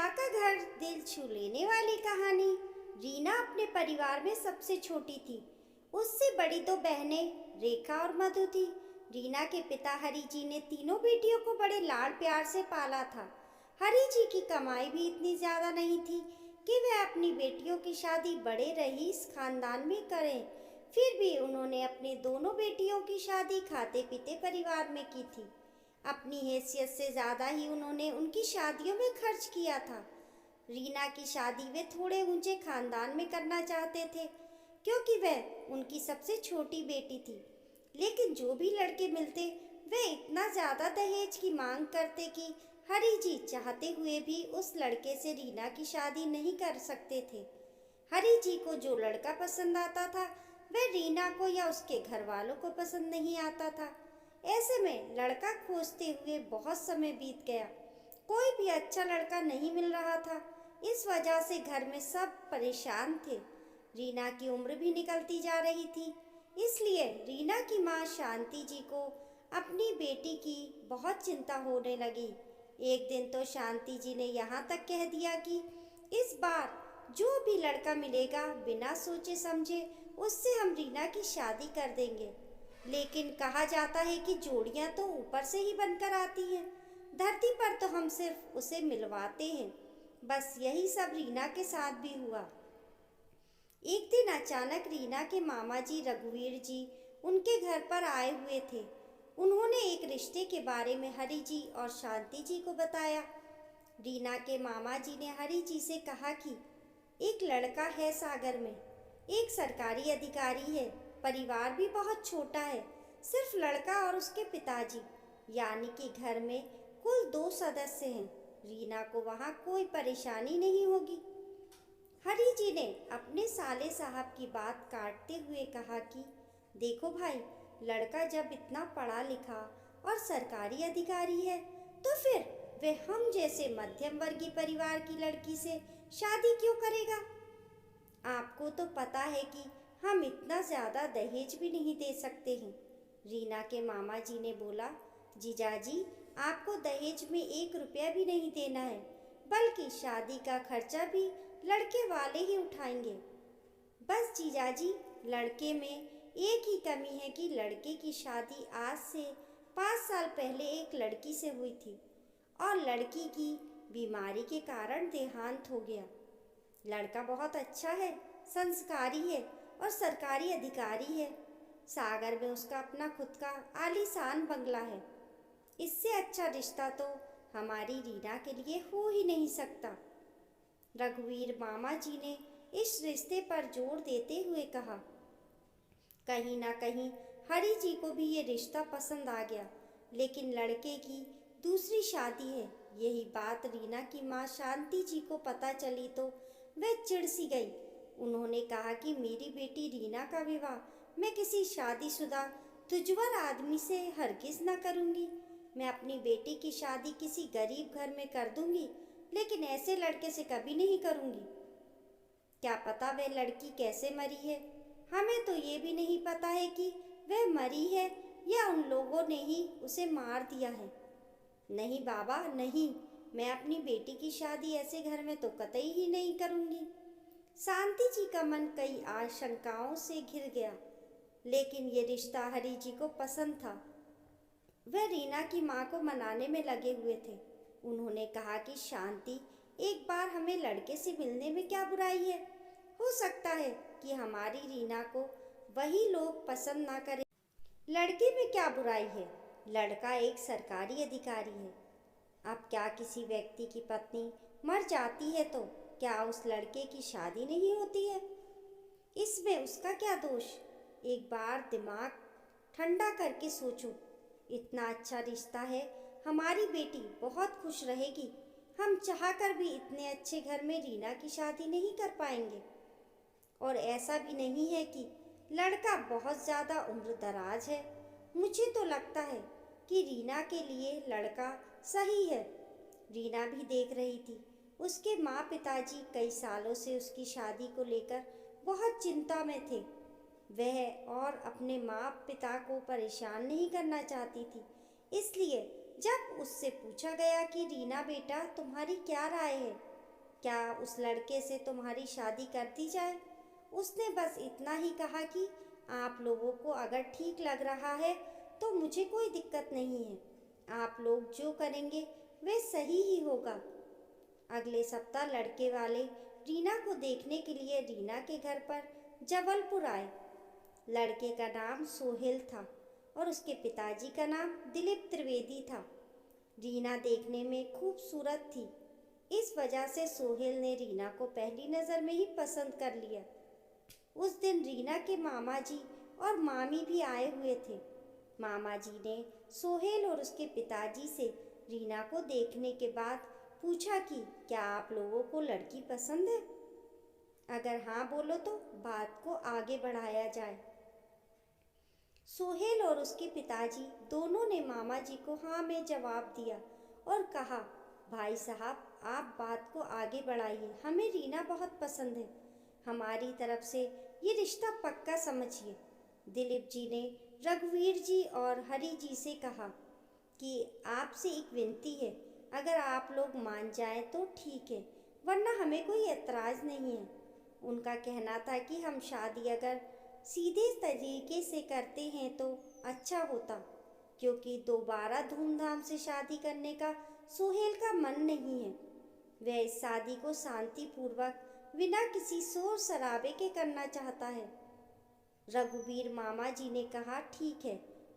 प्यार का घर दिल छू लेने वाली कहानी। रीना अपने परिवार में सबसे छोटी थी। उससे बड़ी दो बहनें रेखा और मधु थी। रीना के पिता हरि जी ने तीनों बेटियों को बड़े लाड़ प्यार से पाला था। हरि जी की कमाई भी इतनी ज्यादा नहीं थी कि वे अपनी बेटियों की शादी बड़े रईस खानदान में करें। फिर भी उन्होंने अपनी दोनों बेटियों की शादी खाते पीते परिवार में की थी। अपनी हैसियत से ज़्यादा ही उन्होंने उनकी शादियों में खर्च किया था। रीना की शादी वे थोड़े ऊंचे खानदान में करना चाहते थे क्योंकि वह उनकी सबसे छोटी बेटी थी। लेकिन जो भी लड़के मिलते वे इतना ज़्यादा दहेज की मांग करते कि हरि जी चाहते हुए भी उस लड़के से रीना की शादी नहीं कर सकते थे। हरि जी को जो लड़का पसंद आता था वह रीना को या उसके घर वालों को पसंद नहीं आता था। ऐसे में लड़का खोजते हुए बहुत समय बीत गया। कोई भी अच्छा लड़का नहीं मिल रहा था। इस वजह से घर में सब परेशान थे। रीना की उम्र भी निकलती जा रही थी, इसलिए रीना की माँ शांति जी को अपनी बेटी की बहुत चिंता होने लगी। एक दिन तो शांति जी ने यहाँ तक कह दिया कि इस बार जो भी लड़का मिलेगा बिना सोचे समझे उससे हम रीना की शादी कर देंगे। लेकिन कहा जाता है कि जोड़ियां तो ऊपर से ही बनकर आती हैं, धरती पर तो हम सिर्फ उसे मिलवाते हैं। बस यही सब रीना के साथ भी हुआ। एक दिन अचानक रीना के मामा जी रघुवीर जी उनके घर पर आए हुए थे। उन्होंने एक रिश्ते के बारे में हरि जी और शांति जी को बताया। रीना के मामा जी ने हरि जी से कहा कि एक लड़का है सागर में, एक सरकारी अधिकारी है, परिवार भी बहुत छोटा है, सिर्फ लड़का और उसके पिताजी, यानी कि घर में कुल 2 सदस्य हैं। रीना को वहाँ कोई परेशानी नहीं होगी। हरि जी ने अपने साले साहब की बात काटते हुए कहा कि देखो भाई, लड़का जब इतना पढ़ा लिखा और सरकारी अधिकारी है तो फिर वे हम जैसे मध्यम वर्गीय परिवार की लड़की से शादी क्यों करेगा। आपको तो पता है कि हम इतना ज़्यादा दहेज भी नहीं दे सकते हैं। रीना के मामा जी ने बोला, जीजाजी आपको दहेज में 1 रुपया भी नहीं देना है, बल्कि शादी का खर्चा भी लड़के वाले ही उठाएंगे। बस जीजाजी, लड़के में एक ही कमी है कि लड़के की शादी आज से 5 साल पहले एक लड़की से हुई थी और लड़की की बीमारी के कारण देहांत हो गया। लड़का बहुत अच्छा है, संस्कारी है और सरकारी अधिकारी है। सागर में उसका अपना खुद का आलीशान बंगला है। इससे अच्छा रिश्ता तो हमारी रीना के लिए हो ही नहीं सकता। रघुवीर मामा जी ने इस रिश्ते पर जोर देते हुए कहा। कहीं ना कहीं हरि जी को भी ये रिश्ता पसंद आ गया, लेकिन लड़के की दूसरी शादी है। यही बात रीना की माँ शांति जी को पता चली तो वह चिढ़ सी गई। उन्होंने कहा कि मेरी बेटी रीना का विवाह मैं किसी शादीशुदा तुजवर आदमी से हरगिज न करूँगी। मैं अपनी बेटी की शादी किसी गरीब घर में कर दूँगी, लेकिन ऐसे लड़के से कभी नहीं करूँगी। क्या पता वह लड़की कैसे मरी है। हमें तो ये भी नहीं पता है कि वह मरी है या उन लोगों ने ही उसे मार दिया है। नहीं बाबा नहीं, मैं अपनी बेटी की शादी ऐसे घर में तो कतई ही नहीं करूँगी। शांति जी का मन कई आशंकाओं से घिर गया, लेकिन ये रिश्ता हरि जी को पसंद था। वह रीना की माँ को मनाने में लगे हुए थे। उन्होंने कहा कि शांति, एक बार हमें लड़के से मिलने में क्या बुराई है। हो सकता है कि हमारी रीना को वही लोग पसंद ना करें। लड़के में क्या बुराई है, लड़का एक सरकारी अधिकारी है। अब क्या किसी व्यक्ति की पत्नी मर जाती है तो क्या उस लड़के की शादी नहीं होती है। इसमें उसका क्या दोष। एक बार दिमाग ठंडा करके सोचो। इतना अच्छा रिश्ता है, हमारी बेटी बहुत खुश रहेगी। हम चाहकर भी इतने अच्छे घर में रीना की शादी नहीं कर पाएंगे। और ऐसा भी नहीं है कि लड़का बहुत ज़्यादा उम्र दराज है। मुझे तो लगता है कि रीना के लिए लड़का सही है। रीना भी देख रही थी। उसके माँ पिताजी कई सालों से उसकी शादी को लेकर बहुत चिंता में थे। वह और अपने माँ पिता को परेशान नहीं करना चाहती थी। इसलिए जब उससे पूछा गया कि रीना बेटा तुम्हारी क्या राय है, क्या उस लड़के से तुम्हारी शादी कर दी जाए? उसने बस इतना ही कहा कि आप लोगों को अगर ठीक लग रहा है तो मुझे कोई दिक्कत नहीं है। आप लोग जो करेंगे वे सही ही होगा। अगले सप्ताह लड़के वाले रीना को देखने के लिए रीना के घर पर जबलपुर आए। लड़के का नाम सोहेल था और उसके पिताजी का नाम दिलीप त्रिवेदी था। रीना देखने में खूबसूरत थी, इस वजह से सोहेल ने रीना को पहली नज़र में ही पसंद कर लिया। उस दिन रीना के मामा जी और मामी भी आए हुए थे। मामा जी ने सोहेल और उसके पिताजी से रीना को देखने के बाद पूछा कि क्या आप लोगों को लड़की पसंद है? अगर हाँ बोलो तो बात को आगे बढ़ाया जाए। सोहेल और उसके पिताजी दोनों ने मामा जी को हाँ में जवाब दिया और कहा, भाई साहब आप बात को आगे बढ़ाइए, हमें रीना बहुत पसंद है। हमारी तरफ से ये रिश्ता पक्का समझिए। दिलीप जी ने रघुवीर जी और हरि जी से कहा कि आपसे एक विनती है, अगर आप लोग मान जाएं तो ठीक है, वरना हमें कोई एतराज़ नहीं है। उनका कहना था कि हम शादी अगर सीधे तरीके से करते हैं तो अच्छा होता, क्योंकि दोबारा धूमधाम से शादी करने का सोहेल का मन नहीं है। वह इस शादी को शांतिपूर्वक बिना किसी शोर शराबे के करना चाहता है। रघुवीर मामा जी ने कहा, ठीक है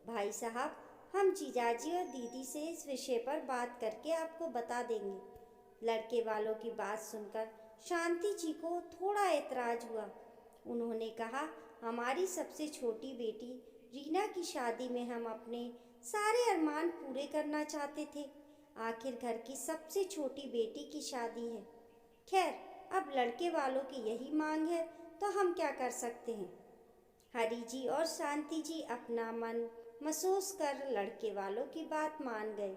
भाई साहब, हम जीजाजी और दीदी से इस विषय पर बात करके आपको बता देंगे। लड़के वालों की बात सुनकर शांति जी को थोड़ा ऐतराज हुआ। उन्होंने कहा, हमारी सबसे छोटी बेटी रीना की शादी में हम अपने सारे अरमान पूरे करना चाहते थे। आखिर घर की सबसे छोटी बेटी की शादी है। खैर, अब लड़के वालों की यही मांग है तो हम क्या कर सकते हैं। हरि जी और शांति जी अपना मन महसूस कर लड़के वालों की बात मान गए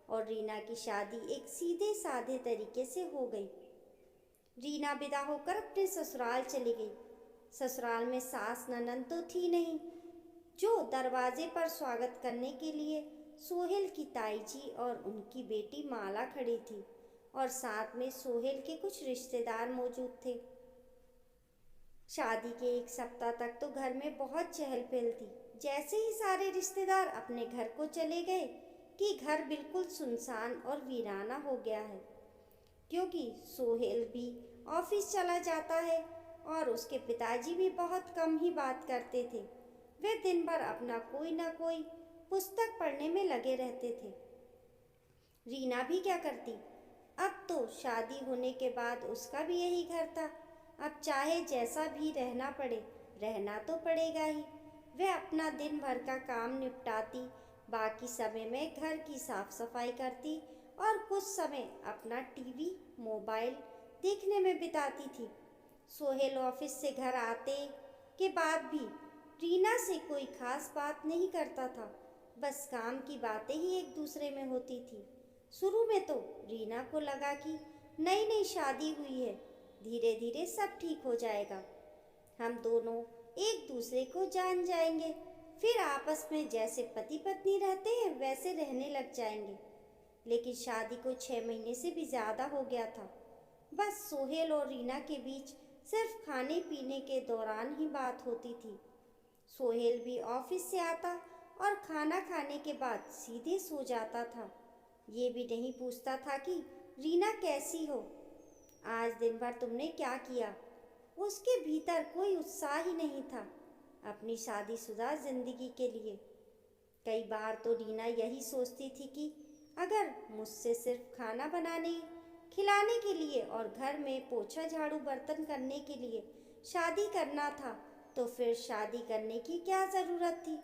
और रीना की शादी एक सीधे साधे तरीके से हो गई। रीना विदा होकर अपने ससुराल चली गई। ससुराल में सास ननद तो थी नहीं, जो दरवाजे पर स्वागत करने के लिए सोहेल की ताई जी और उनकी बेटी माला खड़ी थी और साथ में सोहेल के कुछ रिश्तेदार मौजूद थे। शादी के एक सप्ताह तक तो घर में बहुत चहल पहल थी। जैसे ही सारे रिश्तेदार अपने घर को चले गए कि घर बिल्कुल सुनसान और वीराना हो गया है, क्योंकि सोहेल भी ऑफिस चला जाता है और उसके पिताजी भी बहुत कम ही बात करते थे। वे दिन भर अपना कोई ना कोई पुस्तक पढ़ने में लगे रहते थे। रीना भी क्या करती, अब तो शादी होने के बाद उसका भी यही घर था। अब चाहे जैसा भी रहना पड़े, रहना तो पड़ेगा ही। वह अपना दिन भर का काम निपटाती, बाकी समय में घर की साफ सफाई करती और कुछ समय अपना टीवी मोबाइल देखने में बिताती थी। सोहेल ऑफिस से घर आते के बाद भी रीना से कोई खास बात नहीं करता था, बस काम की बातें ही एक दूसरे में होती थी। शुरू में तो रीना को लगा कि नई नई शादी हुई है, धीरे धीरे सब ठीक हो जाएगा, हम दोनों एक दूसरे को जान जाएंगे, फिर आपस में जैसे पति पत्नी रहते हैं वैसे रहने लग जाएंगे। लेकिन शादी को 6 महीने से भी ज़्यादा हो गया था। बस सोहेल और रीना के बीच सिर्फ खाने पीने के दौरान ही बात होती थी। सोहेल भी ऑफिस से आता और खाना खाने के बाद सीधे सो जाता था। ये भी नहीं पूछता था कि रीना कैसी हो, आज दिन भर तुमने क्या किया। उसके भीतर कोई उत्साह ही नहीं था अपनी शादीशुदा जिंदगी के लिए। कई बार तो रीना यही सोचती थी कि अगर मुझसे सिर्फ खाना बनाने खिलाने के लिए और घर में पोछा झाड़ू बर्तन करने के लिए शादी करना था तो फिर शादी करने की क्या ज़रूरत थी।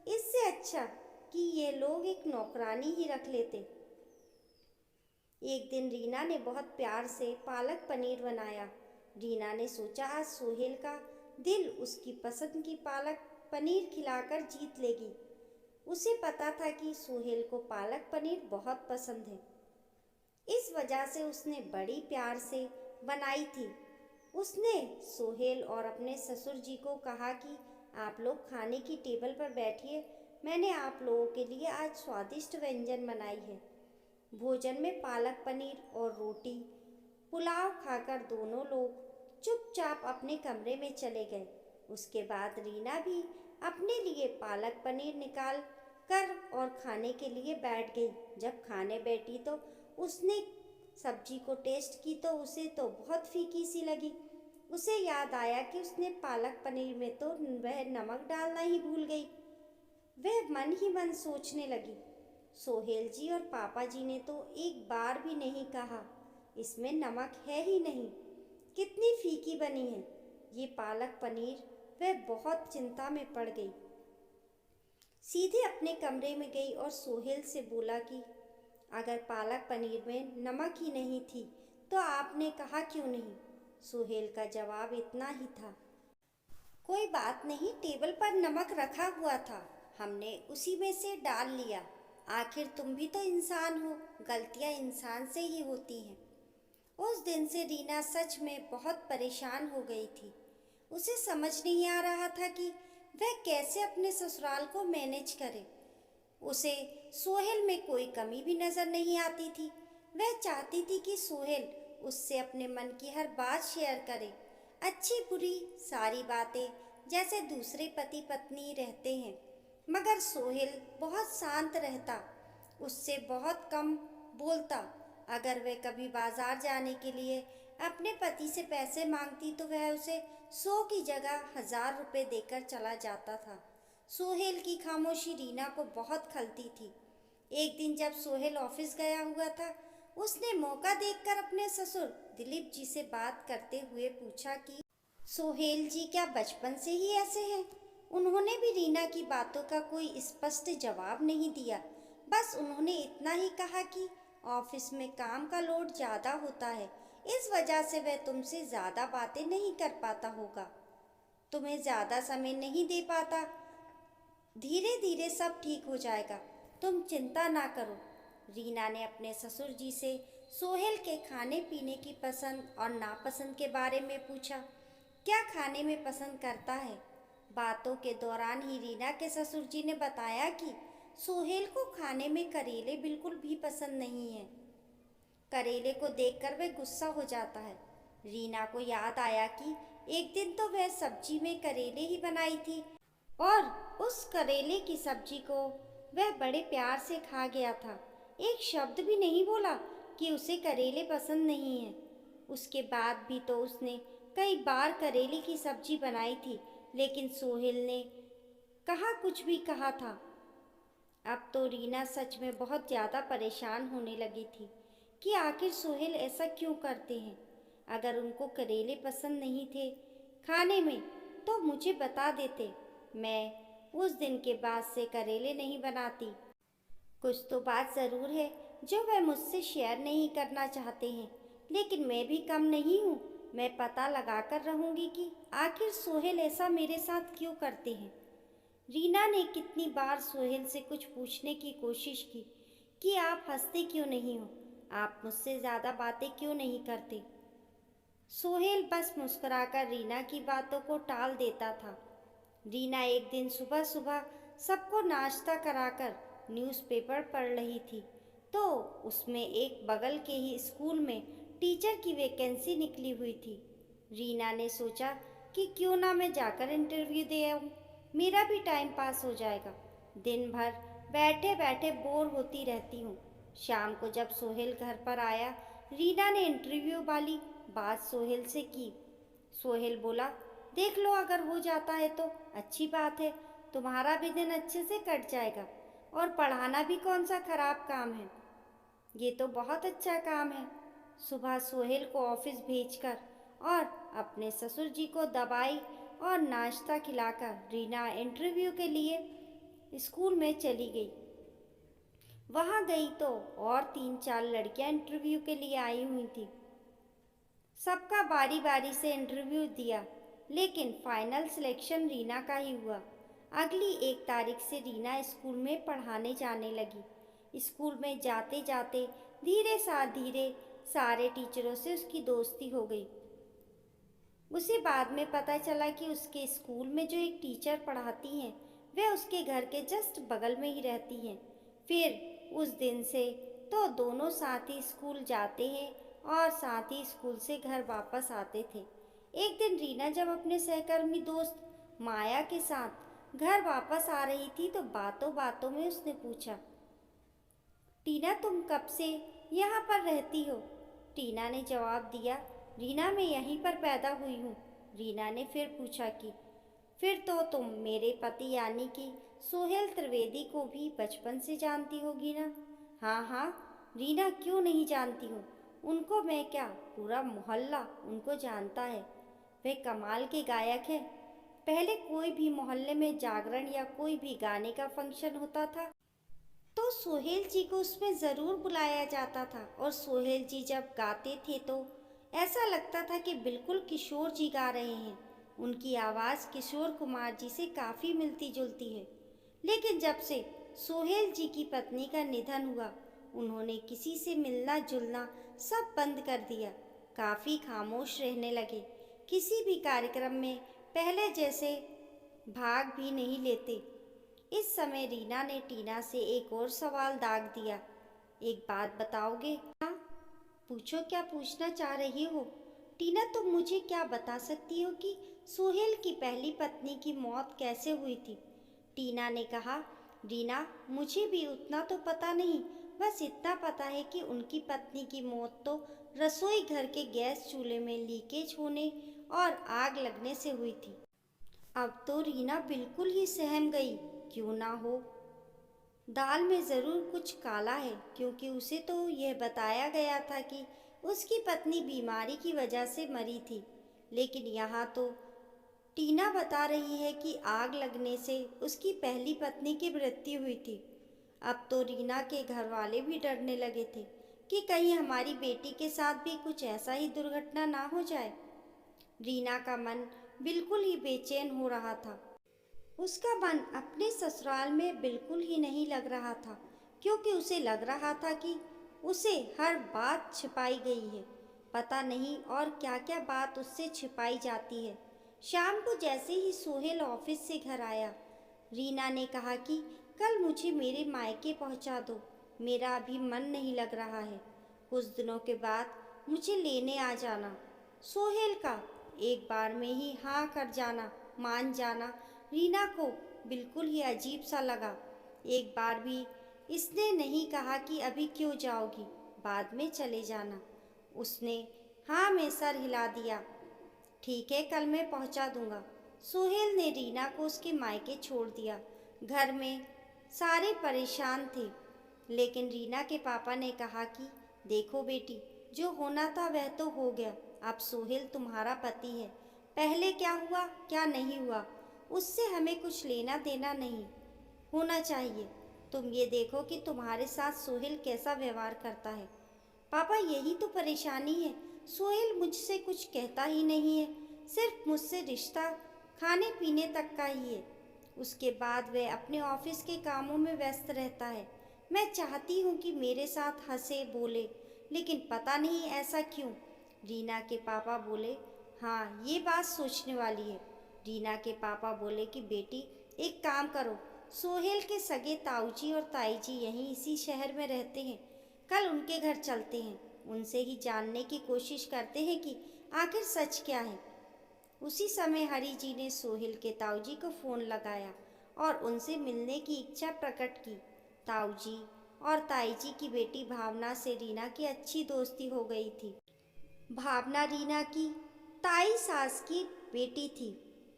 इससे अच्छा कि ये लोग एक नौकरानी ही रख लेते। एक दिन रीना ने बहुत प्यार से पालक पनीर बनाया। रीना ने सोचा आज सोहेल का दिल उसकी पसंद की पालक पनीर खिलाकर जीत लेगी। उसे पता था कि सोहेल को पालक पनीर बहुत पसंद है, इस वजह से उसने बड़ी प्यार से बनाई थी। उसने सोहेल और अपने ससुर जी को कहा कि आप लोग खाने की टेबल पर बैठिए, मैंने आप लोगों के लिए आज स्वादिष्ट व्यंजन बनाई है। भोजन में पालक पनीर और रोटी पुलाव खाकर दोनों लोग चुपचाप अपने कमरे में चले गए। उसके बाद रीना भी अपने लिए पालक पनीर निकाल कर और खाने के लिए बैठ गई। जब खाने बैठी तो उसने सब्जी को टेस्ट की तो उसे तो बहुत फीकी सी लगी। उसे याद आया कि उसने पालक पनीर में तो वह नमक डालना ही भूल गई। वह मन ही मन सोचने लगी, सोहेल जी और पापा जी ने तो एक बार भी नहीं कहा इसमें नमक है ही नहीं, कितनी फीकी बनी है ये पालक पनीर। वह बहुत चिंता में पड़ गई। सीधे अपने कमरे में गई और सोहेल से बोला कि अगर पालक पनीर में नमक ही नहीं थी तो आपने कहा क्यों नहीं। सोहेल का जवाब इतना ही था, कोई बात नहीं, टेबल पर नमक रखा हुआ था, हमने उसी में से डाल लिया। आखिर तुम भी तो इंसान हो, गलतियां इंसान से ही होती हैं। उस दिन से रीना सच में बहुत परेशान हो गई थी। उसे समझ नहीं आ रहा था कि वह कैसे अपने ससुराल को मैनेज करे। उसे सोहेल में कोई कमी भी नजर नहीं आती थी। वह चाहती थी कि सोहेल उससे अपने मन की हर बात शेयर करे, अच्छी बुरी सारी बातें, जैसे दूसरे पति पत्नी रहते हैं। मगर सोहेल बहुत शांत रहता, उससे बहुत कम बोलता। अगर वह कभी बाजार जाने के लिए अपने पति से पैसे मांगती तो वह उसे 100 की जगह 1000 रुपये देकर चला जाता था। सोहेल की खामोशी रीना को बहुत खलती थी। एक दिन जब सोहेल ऑफिस गया हुआ था, उसने मौका देखकर अपने ससुर दिलीप जी से बात करते हुए पूछा कि सोहेल जी क्या बचपन से ही ऐसे हैं। उन्होंने भी रीना की बातों का कोई स्पष्ट जवाब नहीं दिया। बस उन्होंने इतना ही कहा कि ऑफिस में काम का लोड ज़्यादा होता है, इस वजह से वह तुमसे ज़्यादा बातें नहीं कर पाता होगा, तुम्हें ज़्यादा समय नहीं दे पाता। धीरे धीरे सब ठीक हो जाएगा, तुम चिंता ना करो। रीना ने अपने ससुर जी से सोहेल के खाने पीने की पसंद और नापसंद के बारे में पूछा, क्या खाने में पसंद करता है। बातों के दौरान ही रीना के ससुर जी ने बताया कि सोहेल को खाने में करेले बिल्कुल भी पसंद नहीं है। करेले को देखकर वह गुस्सा हो जाता है। रीना को याद आया कि एक दिन तो वह सब्जी में करेले ही बनाई थी और उस करेले की सब्जी को वह बड़े प्यार से खा गया था। एक शब्द भी नहीं बोला कि उसे करेले पसंद नहीं है। उसके बाद भी तो उसने कई बार करेले की सब्जी बनाई थी, लेकिन सोहेल ने कहा कुछ भी कहा था। अब तो रीना सच में बहुत ज़्यादा परेशान होने लगी थी कि आखिर सोहेल ऐसा क्यों करते हैं। अगर उनको करेले पसंद नहीं थे खाने में तो मुझे बता देते, मैं उस दिन के बाद से करेले नहीं बनाती। कुछ तो बात ज़रूर है जो वह मुझसे शेयर नहीं करना चाहते हैं, लेकिन मैं भी कम नहीं हूँ। मैं पता लगा कर रहूँगी कि आखिर सोहेल ऐसा मेरे साथ क्यों करते हैं। रीना ने कितनी बार सोहेल से कुछ पूछने की कोशिश की कि आप हंसते क्यों नहीं हो, आप मुझसे ज़्यादा बातें क्यों नहीं करते। सोहेल बस मुस्कुराकर रीना की बातों को टाल देता था। रीना एक दिन सुबह सुबह सबको नाश्ता कराकर न्यूज़पेपर पढ़ रही थी तो उसमें एक बगल के ही स्कूल में टीचर की वैकेंसी निकली हुई थी। रीना ने सोचा कि क्यों ना मैं जाकर इंटरव्यू दे आऊँ, मेरा भी टाइम पास हो जाएगा। दिन भर बैठे बैठे बोर होती रहती हूँ। शाम को जब सोहेल घर पर आया, रीना ने इंटरव्यू वाली बात सोहेल से की। सोहेल बोला, देख लो अगर हो जाता है तो अच्छी बात है, तुम्हारा भी दिन अच्छे से कट जाएगा और पढ़ाना भी कौन सा खराब काम है, ये तो बहुत अच्छा काम है। सुबह सोहेल को ऑफिस भेजकर और अपने ससुर जी को दवाई और नाश्ता खिलाकर रीना इंटरव्यू के लिए स्कूल में चली गई। वहाँ गई तो और 3-4 लड़कियाँ इंटरव्यू के लिए आई हुई थी। सबका बारी बारी से इंटरव्यू दिया, लेकिन फाइनल सिलेक्शन रीना का ही हुआ। अगली 1 तारीख से रीना स्कूल में पढ़ाने जाने लगी। स्कूल में जाते जाते धीरे सारे टीचरों से उसकी दोस्ती हो गई। उसे बाद में पता चला कि उसके स्कूल में जो एक टीचर पढ़ाती हैं वे उसके घर के जस्ट बगल में ही रहती हैं। फिर उस दिन से तो दोनों साथ ही स्कूल जाते हैं और साथ ही स्कूल से घर वापस आते थे। एक दिन रीना जब अपने सहकर्मी दोस्त माया के साथ घर वापस आ रही थी तो बातों बातों में उसने पूछा, टीना तुम कब से यहाँ पर रहती हो? टीना ने जवाब दिया, रीना मैं यहीं पर पैदा हुई हूँ। रीना ने फिर पूछा कि फिर तो तुम मेरे पति यानी कि सोहेल त्रिवेदी को भी बचपन से जानती होगी ना? हाँ हाँ, रीना क्यों नहीं जानती हूँ, उनको मैं क्या, पूरा मोहल्ला उनको जानता है। वे कमाल के गायक हैं। पहले कोई भी मोहल्ले में जागरण या कोई भी गाने का फंक्शन होता था तो सोहेल जी को उसमें ज़रूर बुलाया जाता था, और सोहेल जी जब गाते थे तो ऐसा लगता था कि बिल्कुल किशोर जी गा रहे हैं। उनकी आवाज़ किशोर कुमार जी से काफ़ी मिलती जुलती है। लेकिन जब से सोहेल जी की पत्नी का निधन हुआ, उन्होंने किसी से मिलना जुलना सब बंद कर दिया, काफ़ी खामोश रहने लगे, किसी भी कार्यक्रम में पहले जैसे भाग भी नहीं लेते। इस समय रीना ने टीना से एक और सवाल दाग दिया, एक बात बताओगे? हाँ, पूछो, क्या पूछना चाह रही हो? टीना तुम मुझे क्या बता सकती हो कि सोहेल की पहली पत्नी की मौत कैसे हुई थी? टीना ने कहा, रीना मुझे भी उतना तो पता नहीं, बस इतना पता है कि उनकी पत्नी की मौत तो रसोई घर के गैस चूल्हे में लीकेज होने और आग लगने से हुई थी। अब तो रीना बिल्कुल ही सहम गई। क्यों ना हो, दाल में ज़रूर कुछ काला है, क्योंकि उसे तो यह बताया गया था कि उसकी पत्नी बीमारी की वजह से मरी थी। लेकिन यहाँ तो टीना बता रही है कि आग लगने से उसकी पहली पत्नी की मृत्यु हुई थी। अब तो रीना के घर वाले भी डरने लगे थे कि कहीं हमारी बेटी के साथ भी कुछ ऐसा ही दुर्घटना ना हो जाए। रीना का मन बिल्कुल ही बेचैन हो रहा था। उसका मन अपने ससुराल में बिल्कुल ही नहीं लग रहा था, क्योंकि उसे लग रहा था कि उसे हर बात छिपाई गई है। पता नहीं और क्या क्या बात उससे छिपाई जाती है। शाम को जैसे ही सोहेल ऑफिस से घर आया, रीना ने कहा कि कल मुझे मेरे मायके पहुंचा दो, मेरा अभी मन नहीं लग रहा है। कुछ दिनों के बाद मुझे लेने आ जाना। सोहेल का एक बार में ही हाँ कर जाना, मान जाना, रीना को बिल्कुल ही अजीब सा लगा। एक बार भी इसने नहीं कहा कि अभी क्यों जाओगी, बाद में चले जाना। उसने हाँ में सर हिला दिया। ठीक है, कल मैं पहुंचा दूंगा। सोहेल ने रीना को उसके मायके छोड़ दिया। घर में सारे परेशान थे, लेकिन रीना के पापा ने कहा कि देखो बेटी, जो होना था वह तो हो गया। अब सोहेल तुम्हारा पति है। पहले क्या हुआ क्या नहीं हुआ, उससे हमें कुछ लेना देना नहीं होना चाहिए। तुम ये देखो कि तुम्हारे साथ सोहेल कैसा व्यवहार करता है। पापा, यही तो परेशानी है। सोहेल मुझसे कुछ कहता ही नहीं है, सिर्फ मुझसे रिश्ता खाने पीने तक का ही है। उसके बाद वह अपने ऑफिस के कामों में व्यस्त रहता है। मैं चाहती हूँ कि मेरे साथ हंसे बोले, लेकिन पता नहीं ऐसा क्यों। रीना के पापा बोले, हाँ ये बात सोचने वाली है। रीना के पापा बोले कि बेटी एक काम करो, सोहेल के सगे ताऊजी और ताईजी यहीं इसी शहर में रहते हैं, कल उनके घर चलते हैं, उनसे ही जानने की कोशिश करते हैं कि आखिर सच क्या है। उसी समय हरी जी ने सोहेल के ताऊजी को फ़ोन लगाया और उनसे मिलने की इच्छा प्रकट की। ताऊजी और ताईजी की बेटी भावना से रीना की अच्छी दोस्ती हो गई थी। भावना रीना की ताई सास की बेटी थी,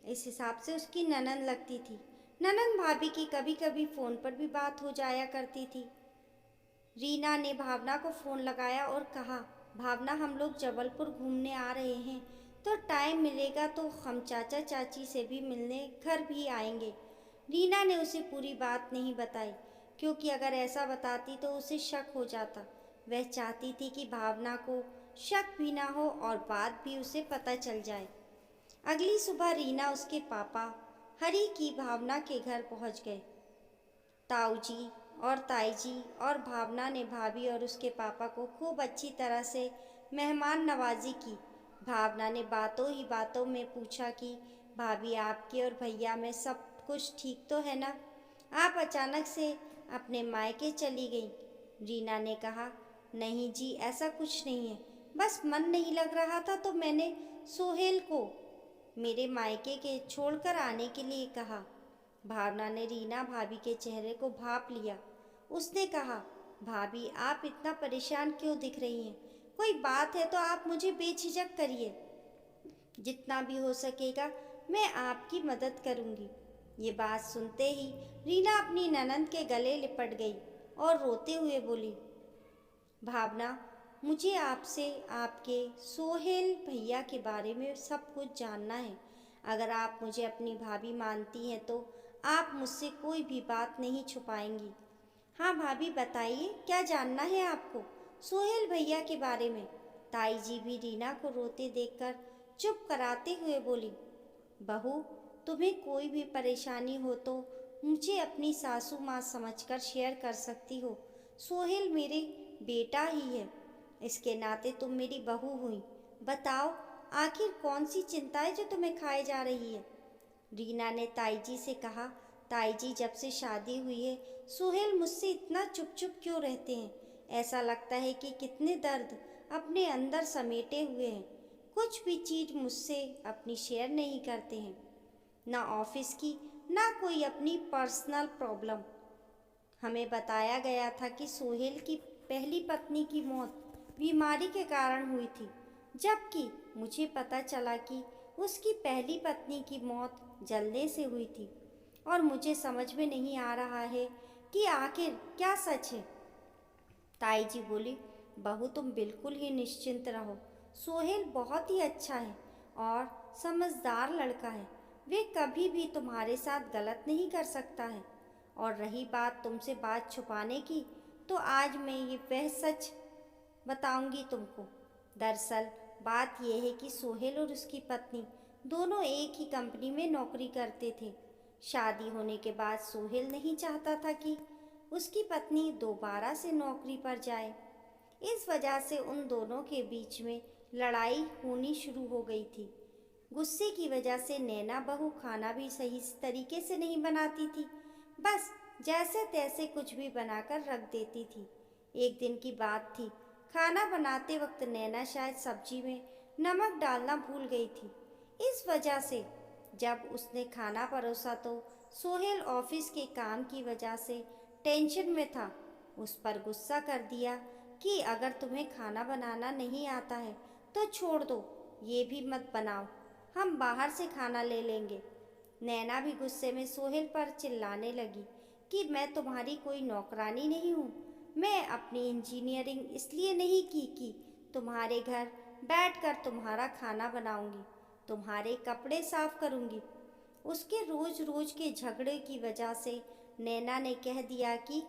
इस हिसाब से उसकी ननंद लगती थी। ननंद भाभी की कभी कभी फ़ोन पर भी बात हो जाया करती थी। रीना ने भावना को फ़ोन लगाया और कहा, भावना हम लोग जबलपुर घूमने आ रहे हैं, तो टाइम मिलेगा तो हम चाचा चाची से भी मिलने घर भी आएंगे। रीना ने उसे पूरी बात नहीं बताई, क्योंकि अगर ऐसा बताती तो उसे शक हो जाता। वह चाहती थी कि भावना को शक भी ना हो और बात भी उसे पता चल जाए। अगली सुबह रीना उसके पापा हरी की भावना के घर पहुंच गए। ताऊजी और ताईजी और भावना ने भाभी और उसके पापा को खूब अच्छी तरह से मेहमान नवाजी की। भावना ने बातों ही बातों में पूछा कि भाभी आपके और भैया में सब कुछ ठीक तो है ना? आप अचानक से अपने मायके चली गई। रीना ने कहा, नहीं जी ऐसा कुछ नहीं है, बस मन नहीं लग रहा था तो मैंने सोहेल को मेरे मायके के छोड़कर आने के लिए कहा। भावना ने रीना भाभी के चेहरे को भांप लिया। उसने कहा, भाभी आप इतना परेशान क्यों दिख रही हैं? कोई बात है तो आप मुझे बेझिझक करिए। जितना भी हो सकेगा मैं आपकी मदद करूंगी। ये बात सुनते ही रीना अपनी ननंद के गले लिपट गई और रोते हुए बोली, भावना मुझे आपसे आपके सोहेल भैया के बारे में सब कुछ जानना है। अगर आप मुझे अपनी भाभी मानती हैं तो आप मुझसे कोई भी बात नहीं छुपाएंगी। हाँ भाभी बताइए, क्या जानना है आपको सोहेल भैया के बारे में? ताई जी भी रीना को रोते देखकर चुप कराते हुए बोली, बहू तुम्हें कोई भी परेशानी हो तो मुझे अपनी सासू माँ समझकर शेयर कर सकती हो। सोहेल मेरे बेटा ही है, इसके नाते तुम मेरी बहू हुई। बताओ आखिर कौन सी चिंता है जो तुम्हें खाए जा रही है? रीना ने ताई जी से कहा, ताई जी जब से शादी हुई है सोहेल मुझसे इतना चुप चुप क्यों रहते हैं? ऐसा लगता है कि कितने दर्द अपने अंदर समेटे हुए हैं। कुछ भी चीज़ मुझसे अपनी शेयर नहीं करते हैं, ना ऑफिस की ना कोई अपनी पर्सनल प्रॉब्लम। हमें बताया गया था कि सोहेल की पहली पत्नी की मौत बीमारी के कारण हुई थी, जबकि मुझे पता चला कि उसकी पहली पत्नी की मौत जलने से हुई थी। और मुझे समझ में नहीं आ रहा है कि आखिर क्या सच है। ताई जी बोली, बहू तुम बिल्कुल ही निश्चिंत रहो। सोहेल बहुत ही अच्छा है और समझदार लड़का है। वे कभी भी तुम्हारे साथ गलत नहीं कर सकता है। और रही बात तुमसे बात छुपाने की, तो आज मैं ये वह सच बताऊंगी तुमको। दरअसल बात यह है कि सोहेल और उसकी पत्नी दोनों एक ही कंपनी में नौकरी करते थे। शादी होने के बाद सोहेल नहीं चाहता था कि उसकी पत्नी दोबारा से नौकरी पर जाए। इस वजह से उन दोनों के बीच में लड़ाई होनी शुरू हो गई थी। गुस्से की वजह से नैना बहू खाना भी सही तरीके से नहीं बनाती थी, बस जैसे तैसे कुछ भी बनाकर रख देती थी। एक दिन की बात थी, खाना बनाते वक्त नैना शायद सब्जी में नमक डालना भूल गई थी। इस वजह से जब उसने खाना परोसा तो सोहेल ऑफिस के काम की वजह से टेंशन में था। उस पर गुस्सा कर दिया कि अगर तुम्हें खाना बनाना नहीं आता है तो छोड़ दो, ये भी मत बनाओ, हम बाहर से खाना ले लेंगे। नैना भी गुस्से में सोहेल पर चिल्लाने लगी कि मैं तुम्हारी कोई नौकरानी नहीं हूँ। मैं अपनी इंजीनियरिंग इसलिए नहीं की कि तुम्हारे घर बैठकर तुम्हारा खाना बनाऊंगी, तुम्हारे कपड़े साफ करूंगी। उसके रोज रोज के झगड़े की वजह से नैना ने कह दिया कि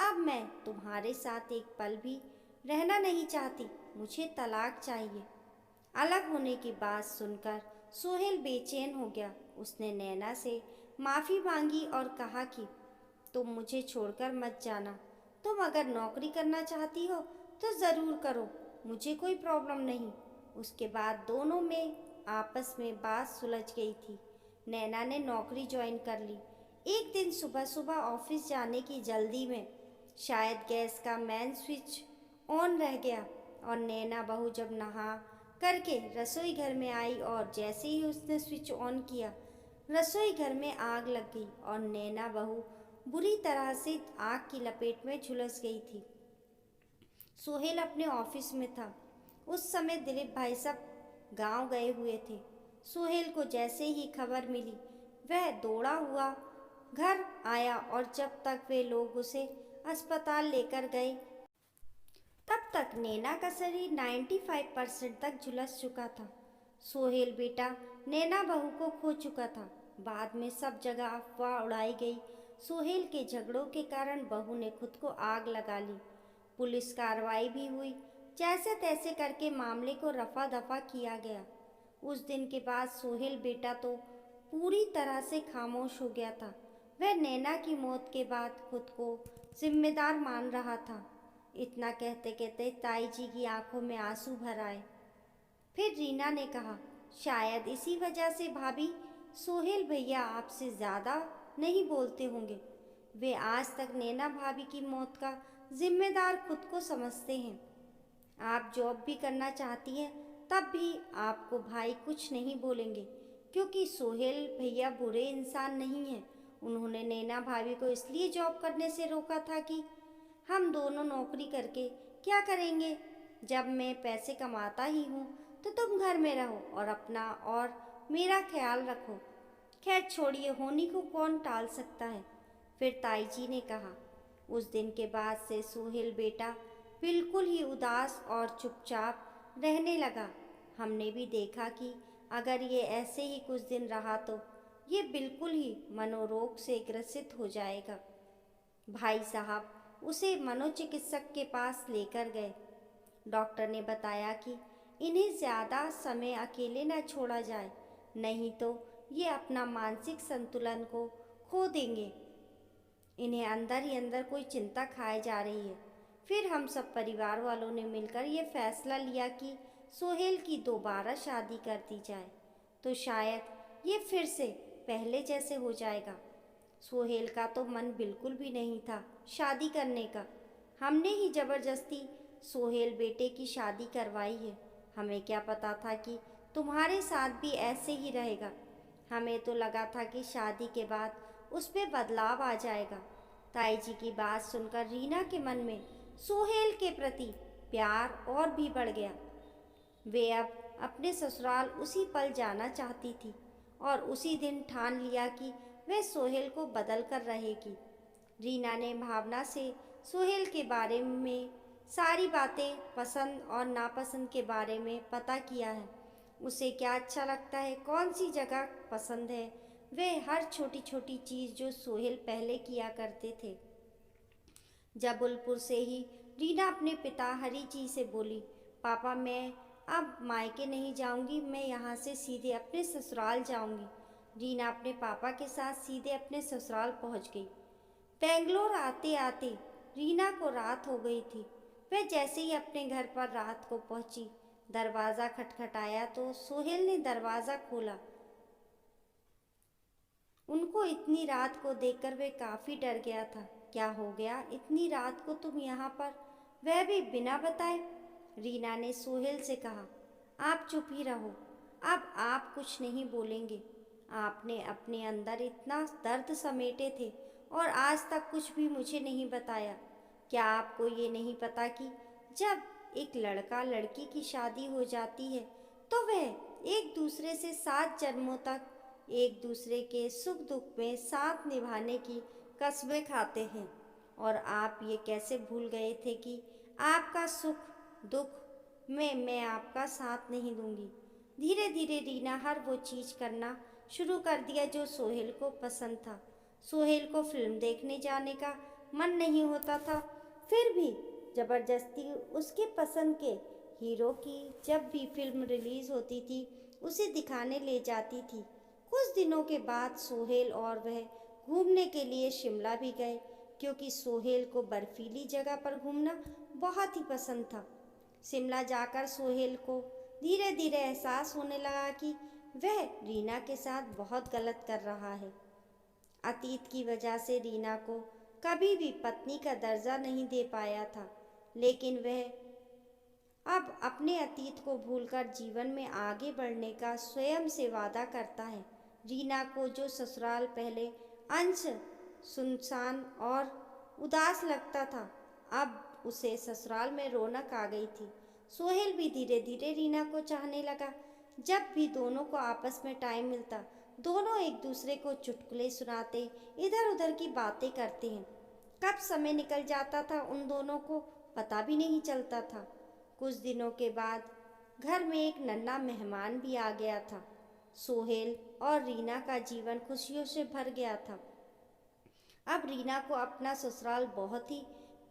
अब मैं तुम्हारे साथ एक पल भी रहना नहीं चाहती, मुझे तलाक चाहिए। अलग होने की बात सुनकर सोहेल बेचैन हो गया। उसने नैना से माफ़ी मांगी और कहा कि तुम मुझे छोड़कर मत जाना। तुम अगर नौकरी करना चाहती हो तो ज़रूर करो, मुझे कोई प्रॉब्लम नहीं। उसके बाद दोनों में आपस में बात सुलझ गई थी। नैना ने नौकरी ज्वाइन कर ली। एक दिन सुबह सुबह ऑफिस जाने की जल्दी में शायद गैस का मेन स्विच ऑन रह गया और नैना बहू जब नहा करके रसोई घर में आई और जैसे ही उसने स्विच ऑन किया रसोई घर में आग लग गई और नैना बहू बुरी तरह से आग की लपेट में झुलस गई थी। सोहेल अपने ऑफिस में था। उस समय दिलीप भाई साहब गांव गए हुए थे। सोहेल को जैसे ही खबर मिली वह दौड़ा हुआ घर आया और जब तक वे लोग उसे अस्पताल लेकर गए तब तक नैना का शरीर 95% तक झुलस चुका था। सोहेल बेटा नैना बहू को खो चुका था। बाद में सब जगह अफवाह उड़ाई गई। सोहेल के झगड़ों के कारण बहू ने खुद को आग लगा ली। पुलिस कार्रवाई भी हुई। जैसे तैसे करके मामले को रफा दफा किया गया। उस दिन के बाद सोहेल बेटा तो पूरी तरह से खामोश हो गया था। वह नैना की मौत के बाद खुद को जिम्मेदार मान रहा था। इतना कहते कहते ताई जी की आंखों में आंसू भर आए। फिर रीना ने कहा, शायद इसी वजह से भाभी सोहेल भैया आपसे ज़्यादा नहीं बोलते होंगे। वे आज तक नैना भाभी की मौत का जिम्मेदार खुद को समझते हैं। आप जॉब भी करना चाहती हैं तब भी आपको भाई कुछ नहीं बोलेंगे, क्योंकि सोहेल भैया बुरे इंसान नहीं हैं। उन्होंने नैना भाभी को इसलिए जॉब करने से रोका था कि हम दोनों नौकरी करके क्या करेंगे, जब मैं पैसे कमाता ही हूँ तो तुम घर में रहो और अपना और मेरा ख्याल रखो। खैर छोड़िए, होनी को कौन टाल सकता है। फिर ताई जी ने कहा, उस दिन के बाद से सोहेल बेटा बिल्कुल ही उदास और चुपचाप रहने लगा। हमने भी देखा कि अगर ये ऐसे ही कुछ दिन रहा तो ये बिल्कुल ही मनोरोग से ग्रसित हो जाएगा। भाई साहब उसे मनोचिकित्सक के पास लेकर गए। डॉक्टर ने बताया कि इन्हें ज़्यादा समय अकेले न छोड़ा जाए, नहीं तो ये अपना मानसिक संतुलन को खो देंगे। इन्हें अंदर ही अंदर कोई चिंता खाए जा रही है। फिर हम सब परिवार वालों ने मिलकर ये फैसला लिया कि सोहेल की दोबारा शादी कर दी जाए, तो शायद ये फिर से पहले जैसे हो जाएगा। सोहेल का तो मन बिल्कुल भी नहीं था शादी करने का। हमने ही ज़बरदस्ती सोहेल बेटे की शादी करवाई है। हमें क्या पता था कि तुम्हारे साथ भी ऐसे ही रहेगा। हमें तो लगा था कि शादी के बाद उस पर बदलाव आ जाएगा। ताई जी की बात सुनकर रीना के मन में सोहेल के प्रति प्यार और भी बढ़ गया। वे अब अपने ससुराल उसी पल जाना चाहती थी और उसी दिन ठान लिया कि वह सोहेल को बदल कर रहेगी। रीना ने भावना से सोहेल के बारे में सारी बातें, पसंद और नापसंद के बारे में पता किया है। उसे क्या अच्छा लगता है, कौन सी जगह पसंद है, वह हर छोटी छोटी चीज़ जो सोहेल पहले किया करते थे। जबलपुर से ही रीना अपने पिता हरी जी से बोली, पापा मैं अब मायके नहीं जाऊंगी, मैं यहाँ से सीधे अपने ससुराल जाऊंगी। रीना अपने पापा के साथ सीधे अपने ससुराल पहुँच गई। बेंगलोर आते आते रीना को रात हो गई थी। वह जैसे ही अपने घर पर रात को पहुंची, दरवाज़ा खटखटाया तो सोहेल ने दरवाज़ा खोला। उनको इतनी रात को देखकर वे काफ़ी डर गया था। क्या हो गया, इतनी रात को तुम यहाँ पर, वह भी बिना बताए? रीना ने सोहेल से कहा, आप चुप ही रहो, अब आप कुछ नहीं बोलेंगे। आपने अपने अंदर इतना दर्द समेटे थे और आज तक कुछ भी मुझे नहीं बताया। क्या आपको ये नहीं पता कि जब एक लड़का लड़की की शादी हो जाती है तो वह एक दूसरे से 7 जन्मों तक एक दूसरे के सुख दुख में साथ निभाने की कस्में खाते हैं। और आप ये कैसे भूल गए थे कि आपका सुख दुख में मैं आपका साथ नहीं दूंगी। धीरे धीरे रीना हर वो चीज़ करना शुरू कर दिया जो सोहेल को पसंद था। सोहेल को फिल्म देखने जाने का मन नहीं होता था, फिर भी ज़बरदस्ती उसके पसंद के हीरो की जब भी फिल्म रिलीज़ होती थी उसे दिखाने ले जाती थी। कुछ दिनों के बाद सोहेल और वह घूमने के लिए शिमला भी गए, क्योंकि सोहेल को बर्फीली जगह पर घूमना बहुत ही पसंद था। शिमला जाकर सोहेल को धीरे धीरे एहसास होने लगा कि वह रीना के साथ बहुत गलत कर रहा है। अतीत की वजह से रीना को कभी भी पत्नी का दर्जा नहीं दे पाया था, लेकिन वह अब अपने अतीत को भूलकर जीवन में आगे बढ़ने का स्वयं से वादा करता है। रीना को जो ससुराल पहले अंश सुनसान और उदास लगता था, अब उसे ससुराल में रौनक आ गई थी। सोहेल भी धीरे धीरे रीना को चाहने लगा। जब भी दोनों को आपस में टाइम मिलता, दोनों एक दूसरे को चुटकुले सुनाते, इधर उधर की बातें करते हैं। कब समय निकल जाता था उन दोनों को पता भी नहीं चलता था। कुछ दिनों के बाद घर में एक नन्हा मेहमान भी आ गया था। सोहेल और रीना का जीवन खुशियों से भर गया था। अब रीना को अपना ससुराल बहुत ही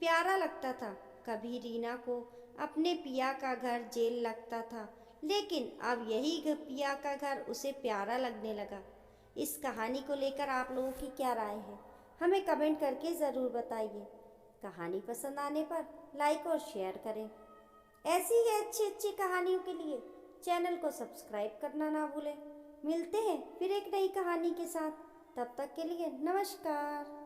प्यारा लगता था। कभी रीना को अपने पिया का घर जेल लगता था, लेकिन अब यही पिया का घर उसे प्यारा लगने लगा। इस कहानी को लेकर आप लोगों की क्या राय है, हमें कमेंट करके ज़रूर बताइए। कहानी पसंद आने पर लाइक और शेयर करें। ऐसी ही अच्छी अच्छी कहानियों के लिए चैनल को सब्सक्राइब करना ना भूलें। मिलते हैं फिर एक नई कहानी के साथ, तब तक के लिए नमस्कार।